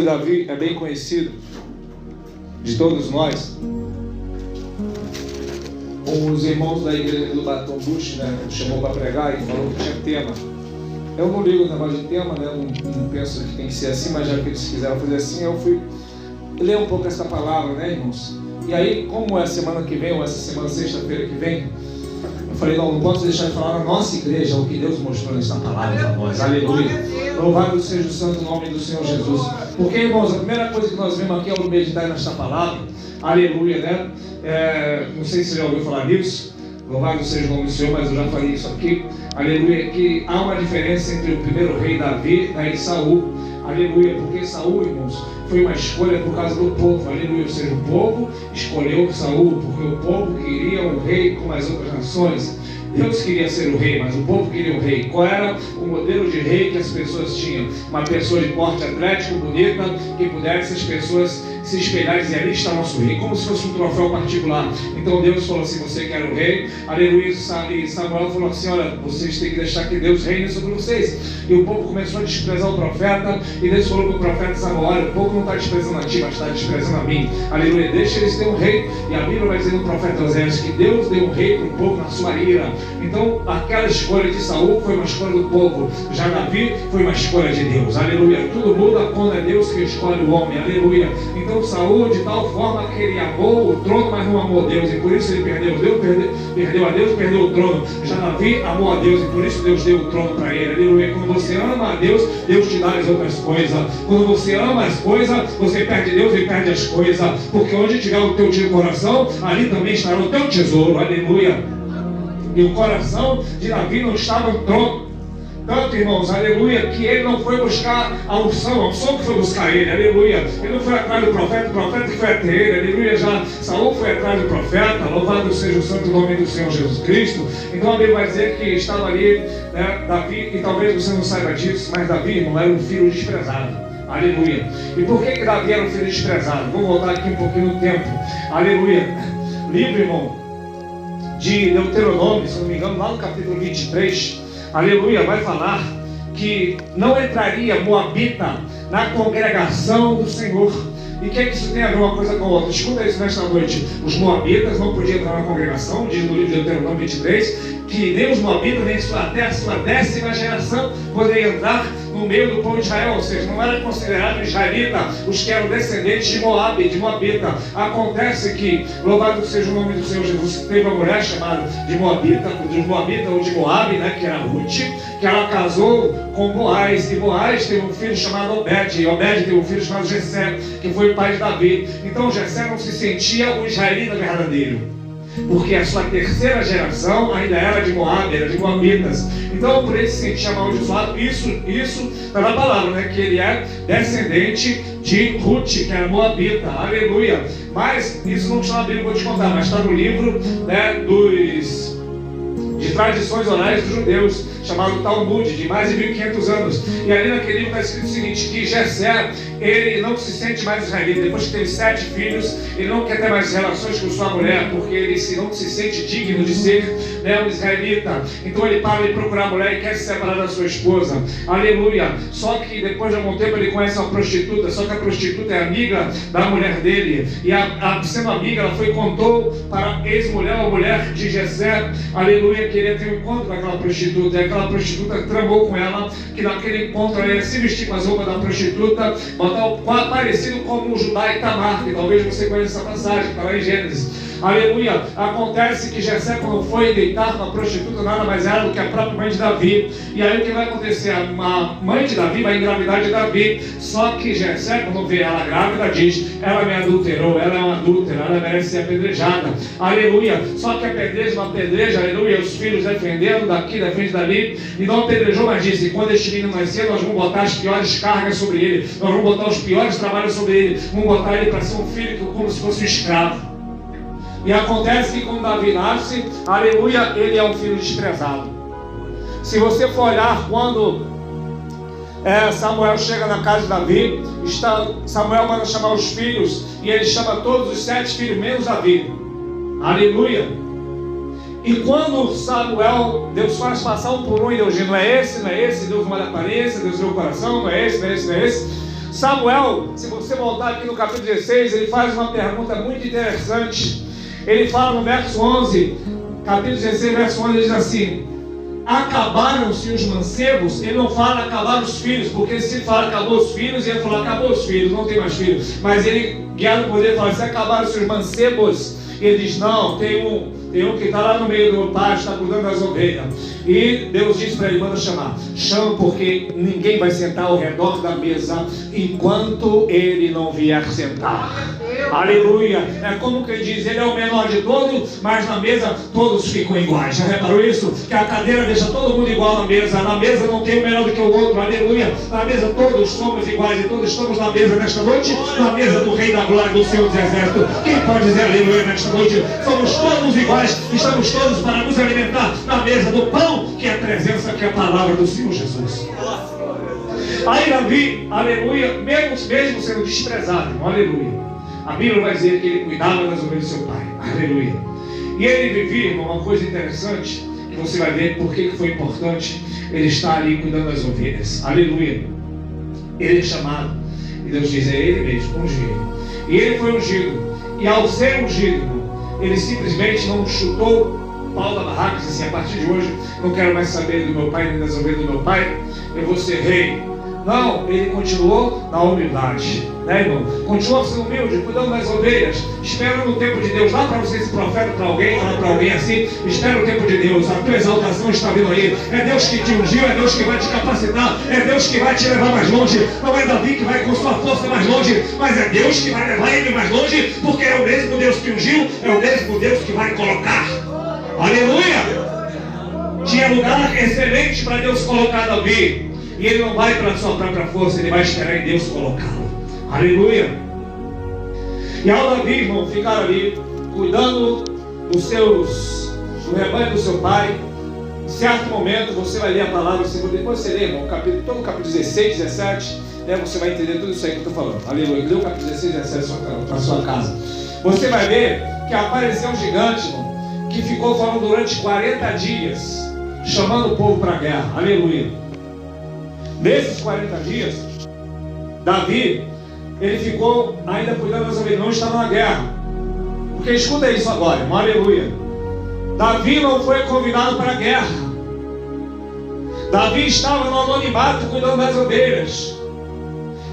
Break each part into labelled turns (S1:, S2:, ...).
S1: Davi é bem conhecido de todos nós. Os irmãos da igreja do Baton Bush, me chamou para pregar e falou que tinha tema. Eu não ligo o negócio de tema, não penso que tem que ser assim, mas já que eles quiseram fazer assim, eu fui ler um pouco essa palavra, irmãos? E aí, como é a semana que vem, ou essa semana, sexta-feira que vem, eu falei, não posso deixar de falar na nossa igreja o que Deus mostrou nessa palavra para nós. Aleluia. Louvado seja o santo nome do Senhor Jesus. Porque, irmãos, a primeira coisa que nós vemos aqui ao meditar nesta palavra, aleluia, não sei se você já ouviu falar nisso, louvado seja o nome do Senhor, mas eu já falei isso aqui, aleluia, que há uma diferença entre o primeiro rei Davi e Saul, aleluia, porque Saul, irmãos, foi uma escolha por causa do povo, aleluia, ou seja, o povo escolheu Saul, porque o povo queria um rei como as outras nações. Deus queria ser o rei, mas o povo queria o rei. Qual era o modelo de rei que as pessoas tinham? Uma pessoa de porte atlético, bonita, que pudesse as pessoas se espelhar e dizer, ali está nosso rei, como se fosse um troféu particular. Então Deus falou assim, você quer o rei? Aleluia. E Samuel falou assim, olha, vocês têm que deixar que Deus reine sobre vocês. E o povo começou a desprezar o profeta, e Deus falou para o profeta Samuel, olha, o povo não está desprezando a ti, mas está desprezando a mim. Aleluia, deixa eles terem um rei. E a Bíblia vai dizer no profeta Oséias que Deus deu um rei para o povo na sua ira. Então aquela escolha de Saul foi uma escolha do povo, já Davi foi uma escolha de Deus, aleluia. Tudo muda quando é Deus que escolhe o homem, aleluia. Então Saul de tal forma que ele amou o trono, mas não amou Deus, e por isso ele perdeu a Deus, perdeu o trono. Já Davi amou a Deus, e por isso Deus deu o trono para ele, aleluia. Quando você ama a Deus, Deus te dá as outras coisas. Quando você ama as coisas, você perde Deus e perde as coisas, porque onde tiver o teu coração, ali também estará o teu tesouro, aleluia. E o coração de Davi não estava no trono. Tanto, irmãos, aleluia, que ele não foi buscar a unção que foi buscar ele, aleluia. Ele não foi atrás do profeta, o profeta que foi até ele, aleluia. Já Saul foi atrás do profeta, louvado seja o santo nome do Senhor Jesus Cristo. Então a Bíblia vai dizer que estava ali, Davi, e talvez você não saiba disso, mas Davi, irmão, era um filho desprezado. Aleluia. E por que Davi era um filho desprezado? Vamos voltar aqui um pouquinho no tempo. Aleluia. Livro, irmão, de Deuteronômio, se não me engano, lá no capítulo 23, aleluia, vai falar que não entraria moabita na congregação do Senhor. E o que é que isso tem a ver uma coisa com a outra? Escuta isso nesta noite. Os moabitas não podiam entrar na congregação, diz no livro de Deuteronômio 23, que nem os moabitas, nem sua 10ª geração poderia entrar no meio do povo de Israel, ou seja, não era considerado israelita os que eram descendentes de Moabe, de moabita. Acontece que, louvado seja o nome do Senhor Jesus, teve uma mulher chamada de moabita ou de Moabe, que era Ruth, que ela casou com Boaz, e Boaz teve um filho chamado Obed, e Obed teve um filho chamado Jessé, que foi o pai de Davi. Então Jessé não se sentia o israelita verdadeiro, porque a sua 3ª geração ainda era de Moab, era de Moabitas. Então por ele se sentia amaldiçoado. Isso está na palavra, que ele é descendente de Ruth, que era Moabita, aleluia. Mas isso não está na Bíblia, vou te contar, mas está no livro de tradições orais dos judeus, chamado Talmud, de mais de 1500 anos. E ali naquele livro está escrito o seguinte, que Jessé, ele não se sente mais israelita. Depois que teve 7 filhos, ele não quer ter mais relações com sua mulher, porque ele não se sente digno de ser um israelita. Então ele para de procurar a mulher e quer se separar da sua esposa, aleluia. Só que depois de algum tempo ele conhece uma prostituta, só que a prostituta é amiga da mulher dele, e sendo amiga, ela foi e contou para a ex-mulher, a mulher de Jessé, aleluia, que ele ia ter um encontro com aquela prostituta, e aquela prostituta tramou com ela, que naquele encontro ela ia se vestir com as roupas da prostituta, botar parecido como o Judá e Tamar, que talvez você conheça essa passagem, que está lá em Gênesis. Aleluia. Acontece que Jessé, quando foi deitar com a prostituta, nada mais era do que a própria mãe de Davi. E aí o que vai acontecer? A mãe de Davi vai engravidar de Davi. Só que Jessé, quando vê ela grávida, diz, ela me adulterou, ela é uma adúltera, ela merece ser apedrejada. Aleluia. Só que não apedreja, aleluia, os filhos defendendo daqui, defende dali, e não apedrejou, mas disse, quando este menino nascer, nós vamos botar as piores cargas sobre ele, nós vamos botar os piores trabalhos sobre ele, vamos botar ele para ser um filho como se fosse um escravo. E acontece que quando Davi nasce, aleluia, ele é um filho desprezado. Se você for olhar quando Samuel chega na casa de Davi, Samuel manda chamar os filhos, e ele chama todos os 7 filhos, menos Davi. Aleluia. E quando Samuel, Deus faz passar um por um, e Deus diz, não é esse, Deus não olha a aparência, Deus vê o coração, não é esse. Samuel, se você voltar aqui no capítulo 16, ele faz uma pergunta muito interessante. Ele fala no verso 11, capítulo 16, verso 11, ele diz assim: acabaram-se os mancebos. Ele não fala acabaram os filhos, porque se ele fala acabou os filhos, ele fala acabou os filhos, não tem mais filhos. Mas ele, guiado por ele, fala: se acabaram-se os mancebos. E ele diz: não, tem um que está lá no meio do pátio, está cuidando das ovelhas. E Deus diz para ele: manda chamar. Chama, porque ninguém vai sentar ao redor da mesa enquanto ele não vier sentar. Aleluia. É como quem diz: ele é o menor de todos, mas na mesa todos ficam iguais. Já reparou isso? Que a cadeira deixa todo mundo igual na mesa. Na mesa não tem um melhor do que o outro. Aleluia. Na mesa todos somos iguais, e todos estamos na mesa nesta noite, na mesa do Rei da Glória, do Senhor dos Exércitos. Quem pode dizer aleluia nesta noite? Somos todos iguais, estamos todos para nos alimentar na mesa do pão, que é a presença, que é a palavra do Senhor Jesus. Aí Davi, aleluia, mesmo sendo desprezado, aleluia, a Bíblia vai dizer que ele cuidava das ovelhas do seu pai, aleluia. E ele vivia, irmão, uma coisa interessante, que você vai ver por que foi importante ele estar ali cuidando das ovelhas, aleluia. Ele é chamado, e Deus diz: é ele mesmo, ungido. E ele foi ungido, e ao ser ungido, ele simplesmente não chutou o pau da barraca e disse assim: a partir de hoje não quero mais saber do meu pai, nem das ovelhas do meu pai, eu vou ser rei. Não, ele continuou na humildade, né, irmão? Continuou sendo humilde, cuidando das ovelhas, esperando o tempo de Deus. Dá para você esse profeta para alguém, fala para alguém assim: espera o tempo de Deus, a tua exaltação está vindo aí. É Deus que te ungiu, é Deus que vai te capacitar, é Deus que vai te levar mais longe. Não é Davi que vai com sua força mais longe, mas é Deus que vai levar ele mais longe, porque é o mesmo Deus que ungiu, é o mesmo Deus que vai colocar. Aleluia! Tinha lugar excelente para Deus colocar Davi. E ele não vai pela sua própria força, ele vai esperar em Deus colocá-lo. Aleluia! E ao Davi, irmão, ficar ali, cuidando do rebanho do seu pai, em certo momento, você vai ler a palavra, depois você lê, irmão, todo o capítulo 16, 17, né, você vai entender tudo isso aí que eu estou falando. Aleluia! Lê o capítulo 16, 17 para sua casa. Você vai ver que apareceu um gigante, irmão, que ficou falando durante 40 dias, chamando o povo para a guerra. Aleluia! Nesses 40 dias, Davi, ele ficou ainda cuidando das ovelhas, não estava na guerra. Porque escuta isso agora, irmão, aleluia. Davi não foi convidado para a guerra. Davi estava no anonimato cuidando das ovelhas.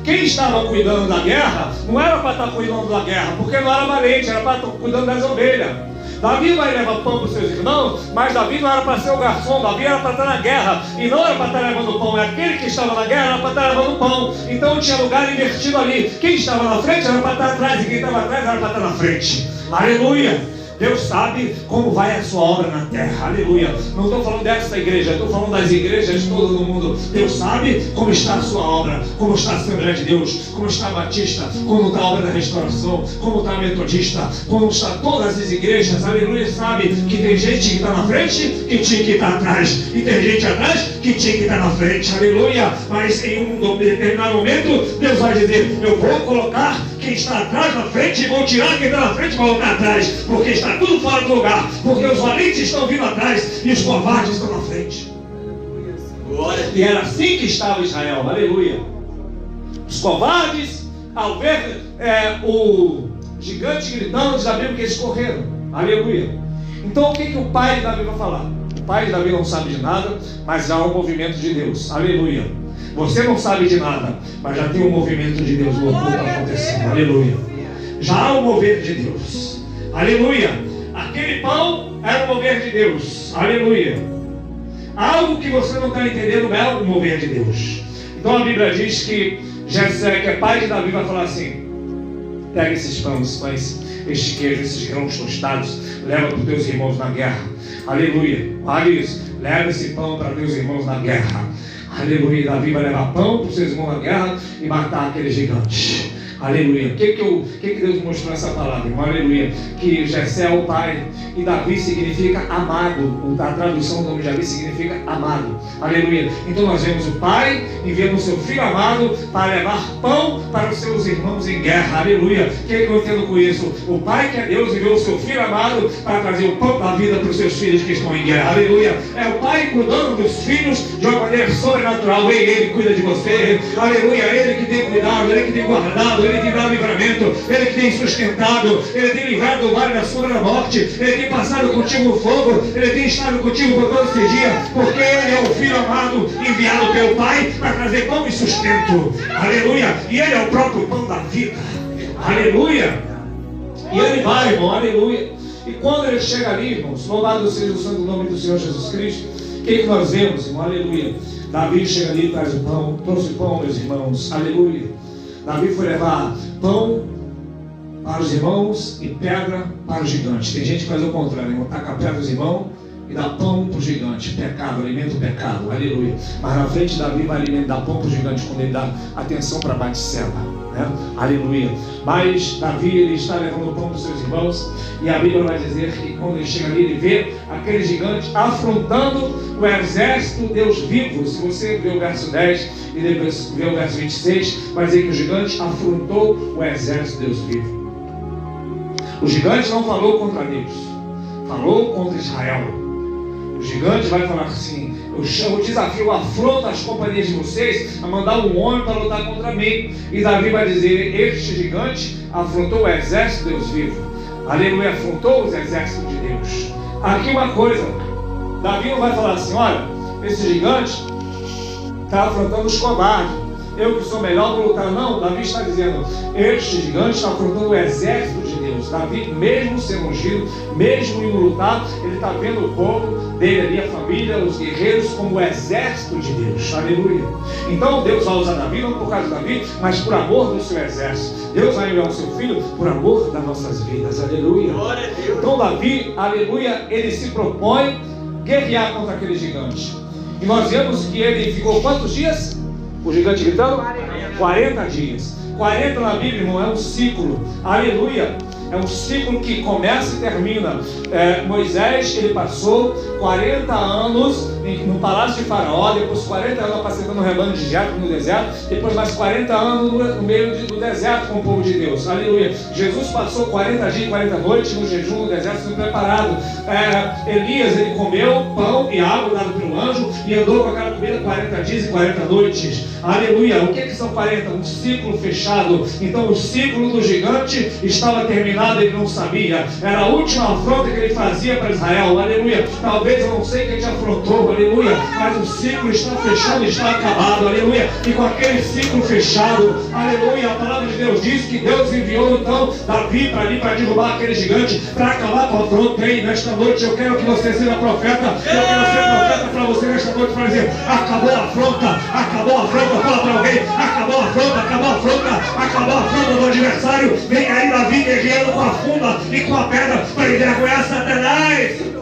S1: Quem estava cuidando da guerra, não era para estar cuidando da guerra, porque não era valente, era para estar cuidando das ovelhas. Davi vai levar pão para os seus irmãos, mas Davi não era para ser o garçom, Davi era para estar na guerra, e não era para estar levando pão, é aquele que estava na guerra era para estar levando pão. Então tinha lugar invertido ali, quem estava na frente era para estar atrás, e quem estava atrás era para estar na frente. Aleluia! Deus sabe como vai a sua obra na terra, aleluia. Não estou falando dessa igreja, estou falando das igrejas todas do mundo. Deus sabe como está a sua obra, como está a Assembleia de Deus, como está a Batista, como está a obra da restauração, como está a Metodista, como está todas as igrejas, aleluia. Sabe que tem gente que está na frente que tinha que estar atrás, e tem gente atrás que tinha que estar na frente, aleluia. Mas em um determinado momento Deus vai dizer: eu vou colocar quem está atrás na frente e vou tirar quem está na frente e colocar atrás, porque está tudo fora do lugar, porque os valentes estão vindo atrás e os covardes estão na frente. E era assim que estava Israel, aleluia. Os covardes, ao ver o gigante gritando, diz a Bíblia que eles correram, aleluia. Então o que o pai de Davi vai falar? O pai de Davi não sabe de nada, mas há um movimento de Deus, aleluia. Você não sabe de nada, mas já tem um movimento de Deus, o oculto acontecendo, aleluia. Já há um mover de Deus, aleluia. Aquele pão era o mover de Deus, aleluia. Algo que você não está entendendo é o mover de Deus. Então a Bíblia diz que Jessé, que é pai de Davi, vai falar assim: pega esses pães, este queijo, esses grãos tostados, leva para os teus irmãos na guerra, aleluia. Olha isso, leva esse pão para teus irmãos na guerra, aleluia. Davi vai levar pão para os seus irmãos na guerra e matar aquele gigante, Aleluia. O que Deus mostrou nessa palavra, irmão? Aleluia. Que Jessé é o pai e Davi significa amado. A tradução do nome de Davi significa amado. Aleluia. Então nós vemos o pai enviando o seu filho amado para levar pão para os seus irmãos em guerra. Aleluia. O que eu entendo com isso? O pai, que é Deus, enviou o seu filho amado para trazer o pão da vida para os seus filhos que estão em guerra. Aleluia. É o pai cuidando dos filhos de uma maneira sobrenatural. Ele cuida de você. Aleluia. Ele que tem cuidado, ele que tem guardado, ele que dá livramento, ele que tem sustentado, ele tem livrado do vale da sombra da morte, ele tem passado contigo o fogo, ele tem estado contigo por todo esse dia, porque ele é o filho amado enviado pelo pai para trazer pão e sustento. Aleluia. E ele é o próprio pão da vida. Aleluia. E ele vai, irmão. Aleluia. E quando ele chega ali, irmãos, louvado seja o santo nome do Senhor Jesus Cristo, o que nós vemos, irmão? Aleluia. Davi chega ali e traz o pão, trouxe pão, meus irmãos. Aleluia. Davi foi levar pão para os irmãos e pedra para os gigantes. Tem gente que faz o contrário, irmão. Taca a pedra dos irmãos e dá pão para o gigante. Pecado, alimenta o pecado. Aleluia. Mas na frente Davi vai dar pão para o gigante quando ele dá atenção para Batseba, né? Aleluia. Mas Davi, ele está levando pão para os seus irmãos, e a Bíblia vai dizer que quando ele chega ali, ele vê aquele gigante afrontando o exército de Deus vivo. Se você vê o verso 10 e depois vê o verso 26, vai dizer que o gigante afrontou o exército de Deus vivo. O gigante não falou contra Deus, falou contra Israel. O gigante vai falar assim: eu desafio, afronto as companhias de vocês a mandar um homem para lutar contra mim. E Davi vai dizer: este gigante afrontou o exército de Deus vivo. Aleluia, afrontou os exércitos de Deus. Aqui uma coisa, Davi não vai falar assim: olha, esse gigante está afrontando os covardes, eu que sou melhor vou lutar. Não, Davi está dizendo: este gigante está afrontando o exército de Deus. Davi, mesmo sendo ungido, mesmo indo lutar, ele está vendo o povo dele ali, a família, os guerreiros, como o exército de Deus. Aleluia. Então Deus vai usar Davi, não por causa de Davi, mas por amor do seu exército. Deus vai enviar o seu filho por amor das nossas vidas. Aleluia. Então Davi, aleluia, ele se propõe guerrear contra aquele gigante. E nós vemos que ele ficou quantos dias? O gigante gritando? 40 dias. 40 na Bíblia, irmão, é um ciclo. Aleluia. É um ciclo que começa e termina. Moisés, ele passou 40 anos no palácio de Faraó, depois 40 anos apacentando o rebanho de Jetro no deserto, depois mais 40 anos no meio do deserto com o povo de Deus. Aleluia. Jesus passou 40 dias e 40 noites no jejum no deserto sendo preparado. Elias, ele comeu pão e água dado pelo anjo e andou com aquela comida 40 dias e 40 noites. Aleluia. O que são 40? Um ciclo fechado. Então o ciclo do gigante estava terminado. Ele não sabia, era a última afronta que ele fazia para Israel. Aleluia. Talvez eu não sei quem te afrontou, aleluia, mas o ciclo está fechado, está acabado, aleluia. E com aquele ciclo fechado, aleluia, a palavra de Deus diz que Deus enviou então Davi para ali para derrubar aquele gigante, para acabar com a afronta. E nesta noite eu quero que você seja profeta. Eu quero ser profeta para você nesta noite, para dizer: acabou a afronta, acabou a afronta. Fala para alguém: acabou a afronta, acabou a afronta, acabou a afronta do adversário. Vem aí Davi guerreando com a funda e com a pedra para envergonhar Satanás.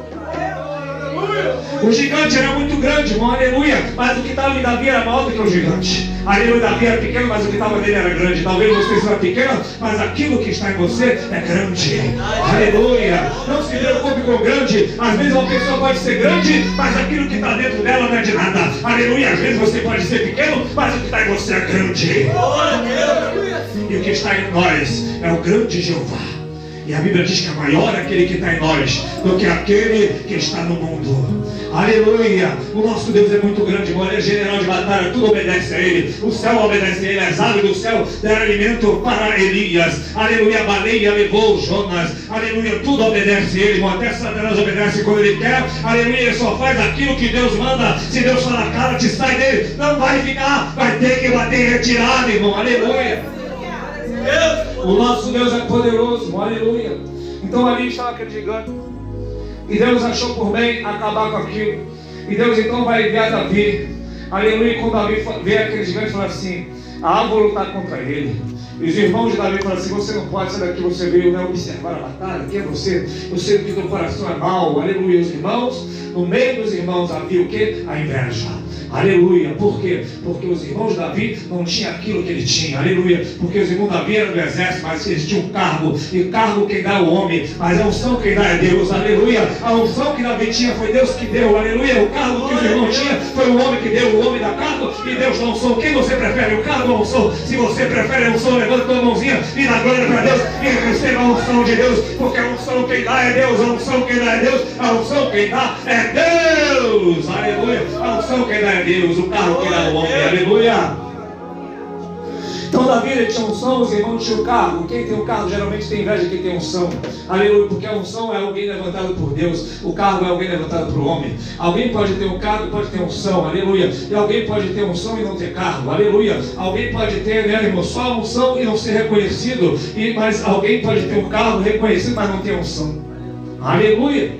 S1: O gigante era muito grande, irmão, aleluia. Mas o que estava em Davi era maior do que o gigante. Aleluia, Davi era pequeno, mas o que estava nele era grande. Talvez você seja pequeno, mas aquilo que está em você é grande. Aleluia. Não se preocupe com o grande. Às vezes uma pessoa pode ser grande, mas aquilo que está dentro dela não é de nada. Aleluia. Às vezes você pode ser pequeno, mas o que está em você é grande. E o que está em nós é o grande Jeová. E a Bíblia diz que é maior aquele que está em nós do que aquele que está no mundo. Aleluia. O nosso Deus é muito grande, irmão. Ele é general de batalha, tudo obedece a Ele. O céu obedece a Ele. As aves do céu deram alimento para Elias. Aleluia. A baleia levou Jonas. Aleluia. Tudo obedece a Ele, irmão. Até Satanás obedece quando Ele quer. Aleluia. Ele só faz aquilo que Deus manda. Se Deus fala: cara, te sai dele, não vai ficar, vai ter que bater em retirada, irmão. Aleluia. O nosso Deus é poderoso, irmão. Aleluia. Então ali estava aquele gigante, e Deus achou por bem acabar com aquilo. E Deus então vai enviar Davi. Aleluia. E quando Davi vê aquele gigante, fala assim: vou lutar contra ele. E os irmãos de Davi falam assim: você não pode sair daqui, você veio, né, observar a batalha. Quem é você? Eu sei que teu coração é mau. Aleluia. Os irmãos, no meio dos irmãos havia o que? A inveja.
S2: Aleluia. Por quê? Porque os irmãos de Davi não tinham aquilo que ele tinha. Aleluia. Porque os irmãos de Davi eram do exército, mas eles tinham cargo. E cargo quem dá é o homem, mas a unção quem dá é Deus. Aleluia. A unção que Davi tinha foi Deus que deu. Aleluia. O cargo que os irmãos tinham foi o homem que deu. O homem dá cargo e Deus dá unção. Quem você prefere? O cargo ou a unção? Se você prefere a unção, levanta a tua mãozinha e dá glória para Deus e receba a unção de Deus. Porque a unção quem dá é Deus. A unção quem dá é Deus. A unção quem dá é Deus. Aleluia. A unção quem dá é Deus. O cargo quem dá é o homem. Aleluia. Então Davi ele tinha unção, os irmãos tinham cargo. Quem tem o cargo geralmente tem inveja de quem tem unção. Aleluia, porque a unção é alguém levantado por Deus. O cargo é alguém levantado por homem. Alguém pode ter um cargo e pode ter unção, aleluia. E alguém pode ter unção e não ter cargo, aleluia. Alguém pode ter, né, irmão, só a unção e não ser reconhecido. Mas alguém pode ter um cargo reconhecido, mas não ter unção. Aleluia.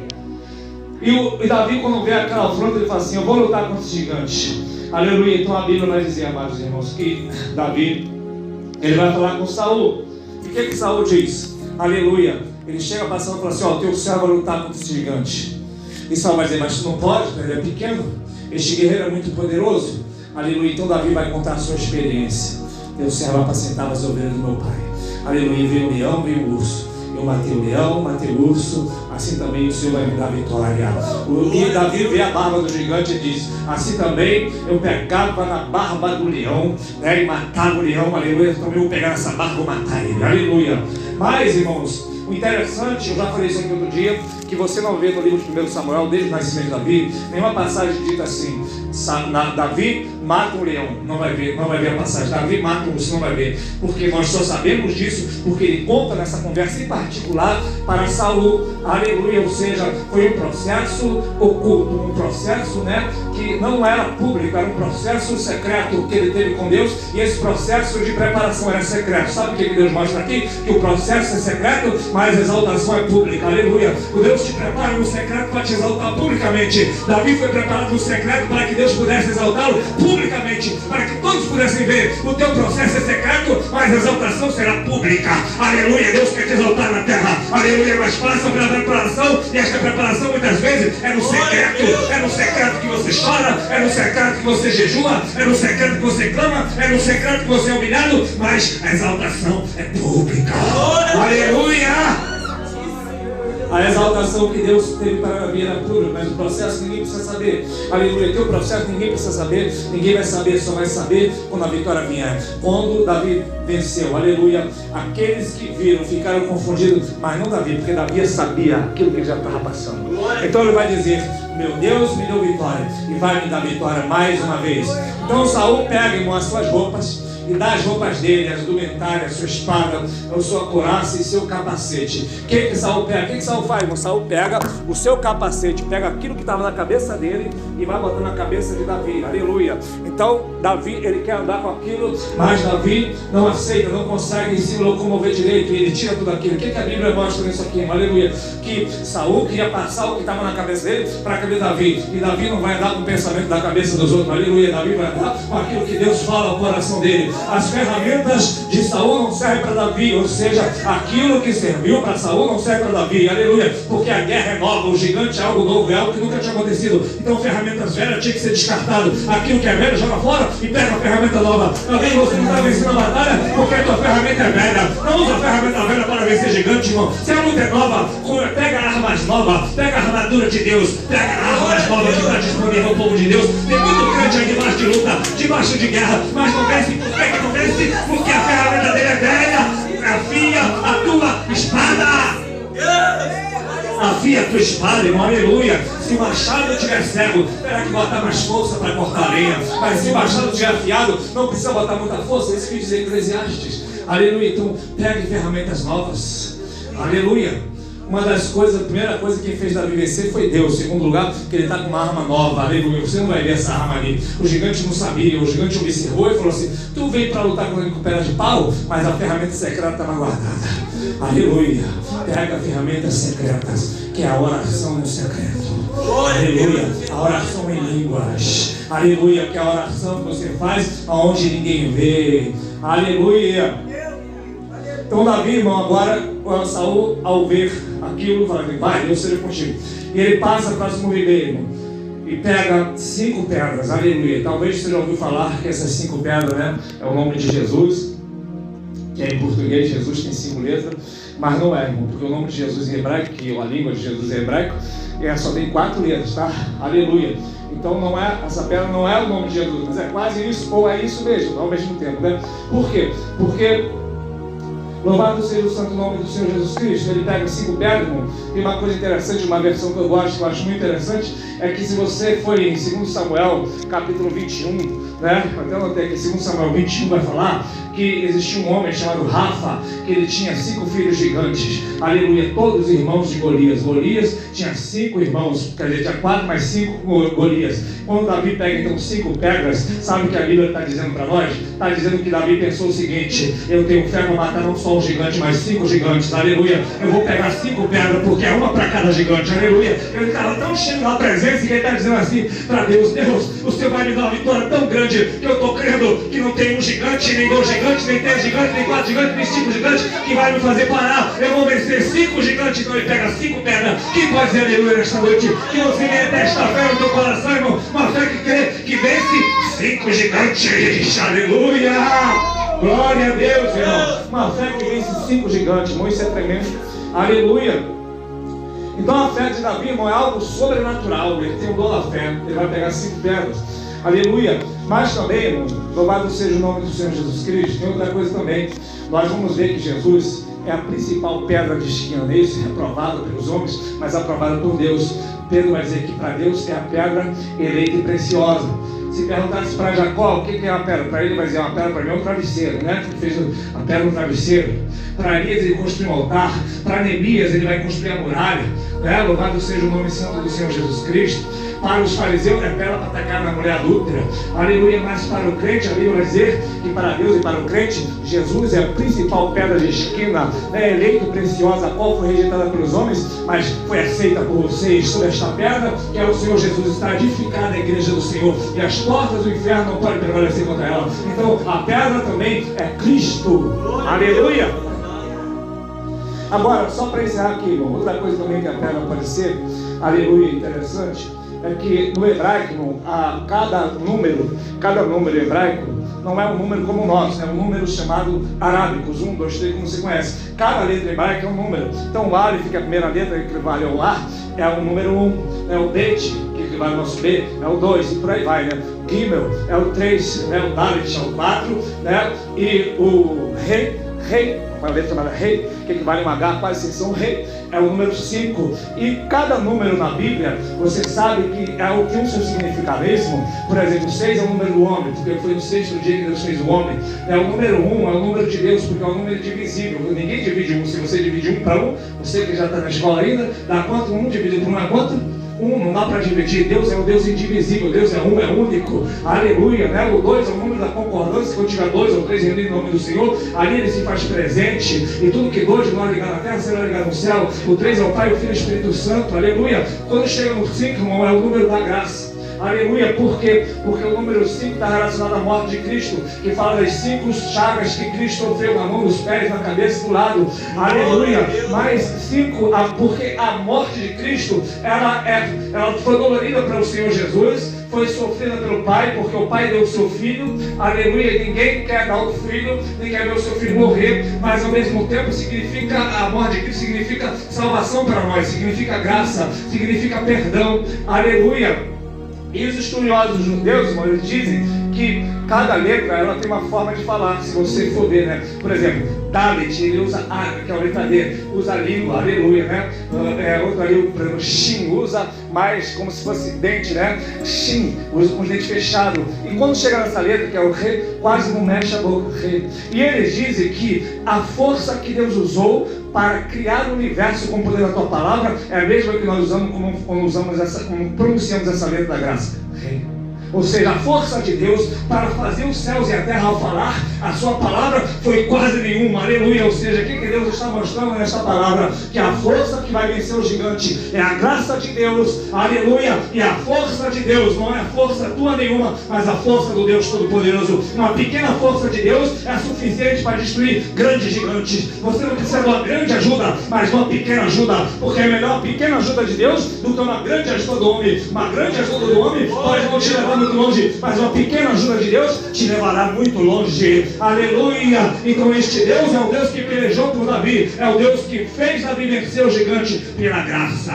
S2: E Davi, quando vê aquela afronta, ele fala assim: eu vou lutar contra esse gigante. Aleluia. Então a Bíblia vai dizer, amados irmãos, que Davi ele vai falar com Saul. E o que Saul diz? Aleluia. Ele chega para Saul e fala assim: ó, teu servo vai lutar contra esse gigante. E Saul vai dizer: mas tu não pode, ele é pequeno. Este guerreiro é muito poderoso. Aleluia. Então Davi vai contar a sua experiência. Teu servo apacentava as ovelhas do meu pai. Aleluia. Veio o leão, veio o urso. Eu matei o leão, matei o urso, assim também o Senhor vai me dar vitória. E Davi vê a barba do gigante e diz: assim também eu pegava na barba do leão, né, e matava o leão, aleluia. Também eu vou pegar essa barba e vou matar ele, aleluia. Mas, irmãos, o interessante, eu já falei isso aqui outro dia, que você não vê no livro de 1 Samuel, desde o nascimento de Davi, nenhuma passagem dita assim: Davi mata um leão. Não vai ver a passagem. Davi mata um urso, não vai ver. Porque nós só sabemos disso porque ele conta nessa conversa em particular para Saul. Aleluia. Ou seja, foi um processo oculto, um processo, né, que não era público, era um processo secreto que ele teve com Deus. E esse processo de preparação era secreto. Sabe o que Deus mostra aqui? Que o processo é secreto, mas a exaltação é pública. Aleluia. O Deus te prepara no secreto para te exaltar publicamente. Davi foi preparado no secreto para que Deus pudesse exaltá-lo publicamente, para que todos pudessem ver. O teu processo é secreto, mas a exaltação será pública. Aleluia. Deus quer te exaltar na terra. Aleluia. Mas passa pela preparação, e esta preparação muitas vezes é no secreto. É no secreto que você chora, é no secreto que você jejua, é no secreto que você clama, é no secreto que você é humilhado, mas a exaltação é pública. Aleluia. A exaltação que Deus teve para Davi era pura, mas o processo ninguém precisa saber. Aleluia. Teu processo ninguém precisa saber, ninguém vai saber, só vai saber quando a vitória vier. Quando Davi venceu, aleluia. Aqueles que viram ficaram confundidos, mas não Davi, porque Davi sabia aquilo que ele já estava passando. Então ele vai dizer: meu Deus me deu vitória e vai me dar vitória mais uma vez. Então Saul pega, irmão, as suas roupas e dá as roupas dele, as indumentárias, a sua espada, a sua couraça e seu capacete. O que Saul pega? O que Saul faz, irmão? Saul pega o seu capacete, pega aquilo que estava na cabeça dele e vai botando na cabeça de Davi. Aleluia. Então Davi, ele quer andar com aquilo, mas Davi não aceita, não consegue se locomover direito, e ele tira tudo aquilo. O que a Bíblia mostra nisso aqui, irmão? Aleluia. Que Saul queria passar o que estava na cabeça dele para a cabeça de Davi, e Davi não vai andar com o pensamento da cabeça dos outros. Aleluia. Davi vai andar com aquilo que Deus fala ao coração dele. As ferramentas de Saul não servem para Davi, ou seja, aquilo que serviu para Saul não serve para Davi, aleluia, porque a guerra é nova, o gigante é algo novo, é algo que nunca tinha acontecido. Então ferramentas velhas tinha que ser descartado. Aquilo que é velho joga fora e pega a ferramenta nova. Alguém, você não está vencendo a batalha porque a tua ferramenta é velha. Não usa a ferramenta velha para vencer gigante, irmão. Se a luta é nova, pega armas novas, pega a armadura de Deus, pega armas novas que está disponível ao povo de Deus. Tem muito crente aí debaixo de luta, debaixo de guerra, mas não vence. Por que não vence? Porque a ferramenta dele é velha. Afia a tua espada. Afia a tua espada, irmão, aleluia. Se o machado estiver cego, terá que botar mais força para cortar a lenha. Mas se o machado estiver afiado, não precisa botar muita força. É isso que diz Eclesiastes. Aleluia. Então pegue ferramentas novas. Aleluia. Uma das coisas, a primeira coisa que fez Davi vencer foi Deus. Em segundo lugar, que ele está com uma arma nova. Aleluia. Você não vai ver essa arma ali. O gigante não sabia. O gigante observou e falou assim: tu veio para lutar com pedra de pau, mas a ferramenta secreta estava guardada. Aleluia. Pega ferramentas secretas, que é a oração no secreto. Aleluia. A oração em línguas. Aleluia. Que é a oração que você faz aonde ninguém vê. Aleluia. Então Davi, irmão, agora Saul, ao ver aquilo, fala: vai, Deus seja contigo. E ele passa para se mover dele, irmão. e pega 5 pedras, aleluia. Talvez você já ouviu falar que essas 5 pedras, né, é o nome de Jesus, que em português Jesus tem 5 letras, mas não é, irmão, porque o nome de Jesus em hebraico, que a língua de Jesus é hebraico, só tem 4 letras, tá? Aleluia. Então não é, essa pedra não é o nome de Jesus, mas é quase isso, ou é isso mesmo, ao mesmo tempo, né? Por quê? Porque louvado seja o santo nome do Senhor Jesus Cristo. Ele pega 5 pedras, irmão. Tem uma coisa interessante, uma versão que eu gosto, que eu acho muito interessante, é que se você for em 2 Samuel, capítulo 21, né? Até anotei aqui, 2 Samuel 21 vai falar que existia um homem chamado Rafa, que ele tinha 5 filhos gigantes, aleluia, todos irmãos de Golias. Golias tinha 5 irmãos, quer dizer, tinha 4 mais 5 Golias. Quando Davi pega então 5 pedras, sabe o que a Bíblia está dizendo para nós? Está dizendo que Davi pensou o seguinte: eu tenho fé para matar não só um gigante, mas 5 gigantes, aleluia. Eu vou pegar 5 pedras, porque é uma para cada gigante, aleluia. Ele estava tão cheio da presença que ele está dizendo assim para Deus: Deus, o Senhor vai me dar uma vitória tão grande que eu estou crendo que não tem um gigante, nem 2 gigantes, nem 3 gigantes, nem 4 gigantes, nem 5 gigantes que vai me fazer parar. Eu vou vencer 5 gigantes. Então ele pega 5 pedras. Quem pode dizer aleluia nesta noite? Que você venha ter esta fé no teu coração, irmão. Uma fé que crê, que vence 5 gigantes, aleluia. Glória a Deus, irmão. Uma fé que vence 5 gigantes, irmão. Isso é tremendo, aleluia. Então a fé de Davi, irmão, é algo sobrenatural. Ele tem o dom da fé. Ele vai pegar 5 pedras, aleluia. Mas também, irmão, louvado seja o nome do Senhor Jesus Cristo. Tem outra coisa também. Nós vamos ver que Jesus é a principal pedra de esquina. Isso é aprovado pelos homens, mas aprovado por Deus. Pedro vai dizer que para Deus é a pedra eleita e preciosa. Se perguntasse para Jacó o que é uma pedra, para ele vai dizer: uma pedra para mim é um travesseiro, né? Ele fez a pedra um travesseiro. Para Elias ele construiu um altar. Para Neemias ele vai construir a muralha, né? Louvado seja o nome santo do Senhor Jesus Cristo. Para os fariseus é pedra para atacar na mulher adúltera, aleluia. Mas para o crente, a Bíblia vai dizer que para Deus e para o crente, Jesus é a principal pedra de esquina, né? Eleita, preciosa, a qual foi rejeitada pelos homens, mas foi aceita por vocês. Sobre esta pedra, que é o Senhor Jesus, está edificada a igreja do Senhor, e as portas do inferno não podem prevalecer contra ela. Então a pedra também é Cristo, aleluia. Agora, só para encerrar aqui, irmão, outra coisa também que a pedra pode ser, aleluia, interessante, é que no hebraico, irmão, cada número hebraico não é um número como o nosso, é um número chamado arábicos, 1, 2, 3, como você conhece. Cada letra hebraica é um número. Então o Aleph, que é a primeira letra que equivale ao A, é o número 1, né? O Bet, que equivale ao nosso B, é o 2, e por aí vai, né? Gimel é o 3, né? O Dalet é o 4, né? E o Rei, uma letra chamada Rei, que equivale a um H, quase exceção, Rei, é o número 5. E cada número na Bíblia, você sabe que é o que um seu significado mesmo. Por exemplo, 6 é o número do homem, porque foi no 6º dia que Deus fez o homem. É o número 1, é o número de Deus, porque é um número divisível. Ninguém divide 1. Se você divide 1 para 1, você que já está na escola ainda, dá quanto? 1 dividido por 1 é quanto? 1, não dá para dividir. Deus é um Deus indivisível, Deus é um, é único, aleluia, né? O 2 é o número da concordância. Quando tiver 2 ou 3 reunidos em nome do Senhor, ali ele se faz presente, e tudo que 2 não é ligado na terra será ligado no céu. O 3 é o Pai, o Filho e o Espírito Santo, aleluia. Quando chega no 5, irmão, é o número da graça. Aleluia, por quê? Porque o número 5 está relacionado à morte de Cristo, que fala das 5 chagas que Cristo sofreu na mão, nos pés, na cabeça e do lado. Aleluia. Mas 5, porque a morte de Cristo, ela foi dolorida para o Senhor Jesus, foi sofrida pelo Pai, porque o Pai deu o seu Filho, aleluia. Ninguém quer dar o Filho, nem quer ver o seu Filho morrer, mas ao mesmo tempo significa, a morte de Cristo significa salvação para nós, significa graça, significa perdão, aleluia. E os estudiosos judeus, irmão, eles dizem que cada letra ela tem uma forma de falar, se você for ver, né? Por exemplo, Dalet, ele usa A, que é a letra D, usa a língua, aleluia, né? Outro ali, por exemplo, Shin, usa mais como se fosse dente, né? Shin, usa com os dentes fechados. E quando chega nessa letra, que é o Re, quase não mexe a boca, Re. E eles dizem que a força que Deus usou para criar o universo com o poder da tua palavra é a mesma que nós usamos como pronunciamos essa letra da graça. Rei. Ou seja, a força de Deus para fazer os céus e a terra ao falar, a sua palavra foi quase nenhuma, aleluia. Ou seja, o que Deus está mostrando nesta palavra? Que a força que vai vencer o gigante é a graça de Deus, aleluia. E a força de Deus não é a força tua nenhuma, mas a força do Deus Todo-Poderoso. Uma pequena força de Deus é suficiente para destruir grandes gigantes. Você não precisa de uma grande ajuda, mas uma pequena ajuda, porque é melhor a pequena ajuda de Deus do que uma grande ajuda do homem. Uma grande ajuda do homem pode não te levar muito longe, mas uma pequena ajuda de Deus te levará muito longe, aleluia. Então este Deus é o Deus que pelejou por Davi, é o Deus que fez Davi vencer o gigante pela graça.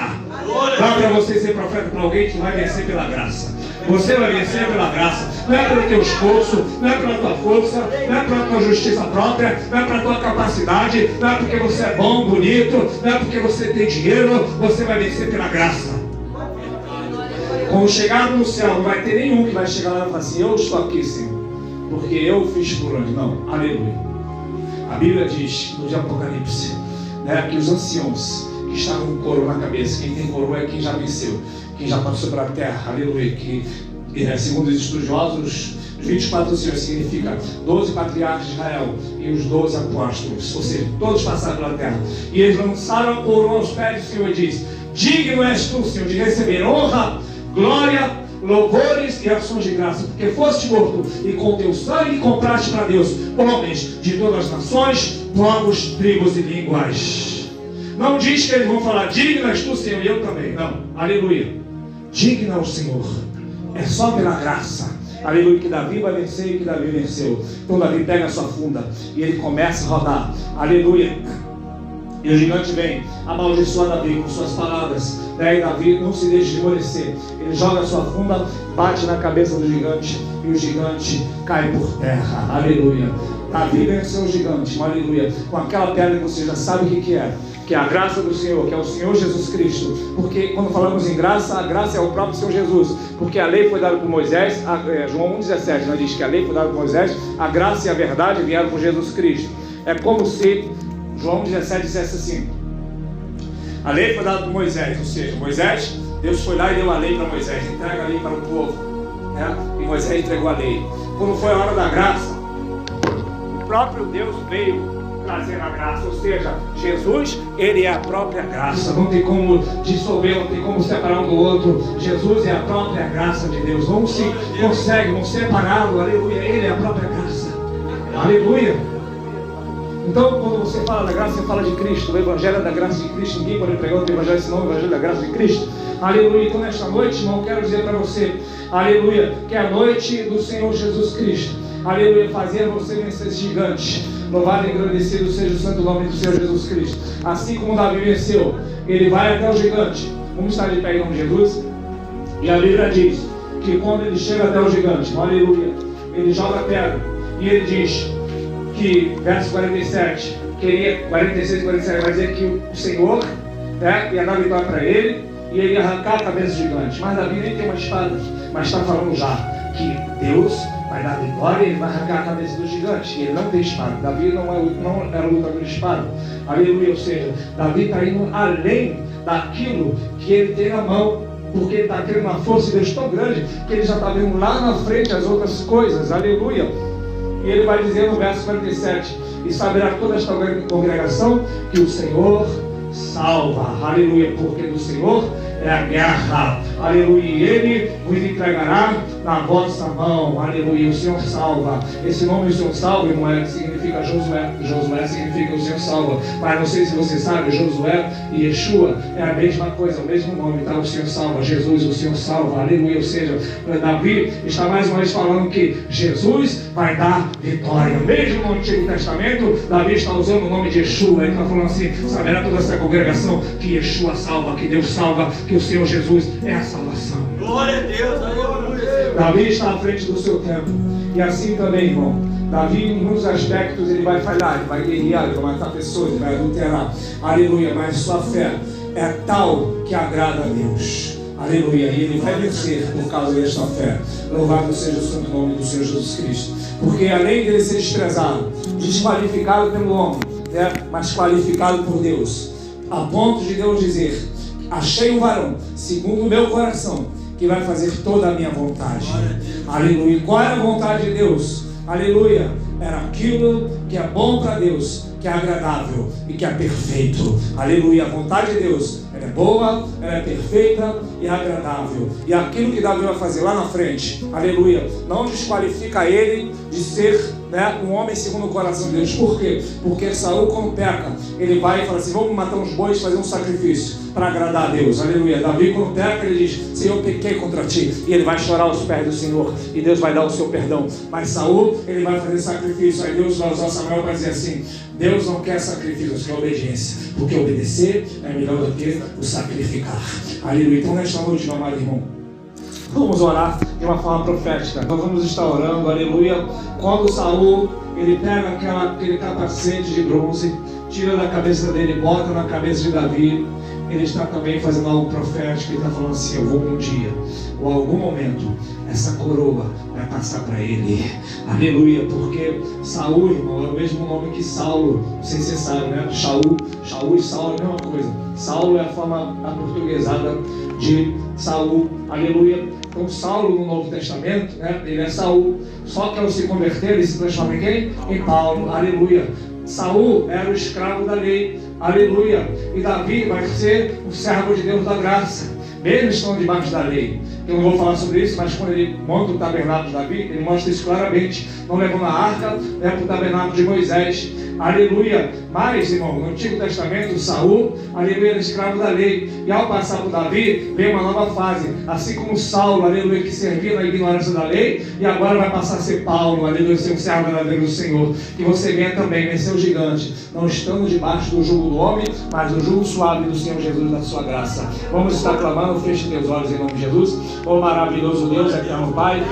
S2: Dá para você ser profeta para alguém que vai vencer pela graça. Você vai vencer pela graça. Não é pelo teu esforço, não é pela tua força, não é pela tua justiça própria, não é pela tua capacidade, não é porque você é bom, bonito, não é porque você tem dinheiro. Você vai vencer pela graça. Quando chegar no céu, não vai ter nenhum que vai chegar lá e falar assim: eu estou aqui, Senhor, porque eu fiz por onde. Não, aleluia. A Bíblia diz no dia Apocalipse, né, que os anciãos que estavam com coroa na cabeça, quem tem coroa é quem já venceu, quem já passou pela terra, aleluia. Que segundo os estudiosos, os 24 anciãos significa 12 patriarcas de Israel e os 12 apóstolos, ou seja, todos passaram pela terra, e eles lançaram a coroa aos pés do Senhor e diz: digno és tu, Senhor, de receber honra, glória, louvores e ações de graça, porque foste morto e com teu sangue compraste para Deus homens de todas as nações, povos, tribos e línguas. Não diz que eles vão falar: digno és tu, Senhor, e eu também. Não, aleluia. Digno é o Senhor, é só pela graça, aleluia, que Davi vai vencer e que Davi venceu. Então Davi pega a sua funda e ele começa a rodar, aleluia. E o gigante vem, amaldiçoa Davi com suas palavras. Daí Davi não se deixa demolecer. Ele joga a sua funda, bate na cabeça do gigante e o gigante cai por terra. Aleluia. Davi venceu o gigante, aleluia, com aquela pedra que você já sabe o que é. Que é a graça do Senhor, que é o Senhor Jesus Cristo. Porque quando falamos em graça, a graça é o próprio Senhor Jesus. Porque a lei foi dada por Moisés, João 1,17, nós diz que a lei foi dada por Moisés, a graça e a verdade vieram por Jesus Cristo. É como se João 17 dissesse assim: a lei foi dada por Moisés, ou seja, Moisés, Deus foi lá e deu a lei para Moisés, entrega a lei para o povo, né? E Moisés entregou a lei. Quando foi a hora da graça, o próprio Deus veio trazer a graça, ou seja, Jesus, ele é a própria graça, não tem como dissolver, não tem como separar um do outro. Jesus é a própria graça de Deus, não se consegue, não separá-lo, aleluia, ele é a própria graça, aleluia. Então, quando você fala da graça, você fala de Cristo, o Evangelho da graça de Cristo. Ninguém pode pregar outro Evangelho senão o Evangelho da graça de Cristo. Aleluia. Então, nesta noite, irmão, quero dizer para você, aleluia, que é a noite do Senhor Jesus Cristo. Aleluia, fazer você vencer esse gigante. Louvado e agradecido seja o santo nome do Senhor Jesus Cristo. Assim como Davi venceu, ele vai até o gigante. Vamos estar de pé em nome de Jesus. E a Bíblia diz que quando ele chega até o gigante, aleluia, ele joga a pedra e ele diz que, verso 47, que ele ia, 46 e 47, vai dizer que o Senhor, né, ia dar vitória para ele e ele ia arrancar a cabeça do gigante. Mas Davi nem tem uma espada, mas está falando já que Deus vai dar vitória e ele vai arrancar a cabeça do gigante. E ele não tem espada. Davi não era lutador de espada. Aleluia. Ou seja, Davi está indo além daquilo que ele tem na mão, porque ele está tendo uma força de Deus tão grande que ele já está vendo lá na frente as outras coisas. Aleluia. E ele vai dizer no verso 47: e saberá toda esta congregação que o Senhor salva. Aleluia. Porque do Senhor é a guerra. Aleluia. E ele vos entregará na vossa mão. Aleluia. O Senhor salva. Esse nome, o Senhor salva, irmão, significa Josué. Josué significa o Senhor salva. Mas não sei se você sabe, Josué e Yeshua é a mesma coisa, o mesmo nome, tá? O Senhor salva. Jesus, o Senhor salva. Aleluia. Ou seja, Davi está mais uma vez falando que Jesus vai dar vitória. Mesmo no Antigo Testamento, Davi está usando o nome de Yeshua. Ele está falando assim: saberá toda essa congregação que Yeshua salva, que Deus salva, que o Senhor Jesus é a salvação. Glória a Deus, aleluia. Davi está à frente do seu tempo. E assim também, irmão, Davi, em muitos aspectos, ele vai falhar, ele vai guerrear, ele vai matar pessoas, ele vai adulterar. Aleluia. Mas sua fé é tal que agrada a Deus. Aleluia. E ele vai vencer por causa desta fé. Louvado seja o santo nome do Senhor Jesus Cristo. Porque além dele ser desprezado, desqualificado pelo homem, né, mas qualificado por Deus, a ponto de Deus dizer: achei um varão segundo o meu coração, que vai fazer toda a minha vontade. Aleluia. Qual era a vontade de Deus? Aleluia. Era aquilo que é bom para Deus, que é agradável e que é perfeito. Aleluia. A vontade de Deus, ela é boa, ela é perfeita e agradável. E aquilo que Davi vai fazer lá na frente, aleluia, não desqualifica ele de ser, né, um homem segundo o coração de Deus. Por quê? Porque Saul, quando peca, ele vai e fala assim: vamos matar uns bois e fazer um sacrifício para agradar a Deus. Aleluia. Davi, quando peca, ele diz: Senhor, eu pequei contra ti. E ele vai chorar aos pés do Senhor e Deus vai dar o seu perdão. Mas Saul, ele vai fazer sacrifício. Aí Deus vai usar Samuel para dizer assim: Deus não quer sacrifício, Deus quer obediência. Porque obedecer é melhor do que o sacrificar. Aleluia. Então nesta noite, meu amado irmão, vamos orar de uma forma profética. Nós vamos estar orando, aleluia. Quando Saul, ele pega aquele capacete de bronze, tira da cabeça dele, bota na cabeça de Davi, ele está também fazendo algo profético. Ele está falando assim: eu vou um dia, ou algum momento, essa coroa vai passar para ele. Aleluia. Porque Saul, irmão, é o mesmo nome que Saulo. Não sei se você sabe, né? Shaul e Saulo é a mesma coisa. Saulo é a forma aportuguesada de Saul. Aleluia. Então Saulo no Novo Testamento, né, ele é Saul. Só que ao se converter, ele se transforma em quem? Em Paulo. Aleluia. Saul era o escravo da lei. Aleluia. E Davi vai ser o servo de Deus da graça. Mesmo estão debaixo da lei. Eu não vou falar sobre isso, mas quando ele monta o tabernáculo de Davi, ele mostra isso claramente. Não levou na arca, né, para o tabernáculo de Moisés. Aleluia. Mas, irmão, no Antigo Testamento, Saul, aleluia, era escravo da lei. E ao passar por Davi, veio uma nova fase. Assim como Saulo, aleluia, que servia na ignorância da lei, e agora vai passar a ser Paulo, aleluia, ser um servo verdadeiro do Senhor. Que você venha também vencer o gigante, não estando debaixo do jugo do homem, mas do jugo suave do Senhor Jesus, da sua graça. Vamos estar clamando, feche teus olhos em nome de Jesus. Oh maravilhoso Deus, eterno Pai.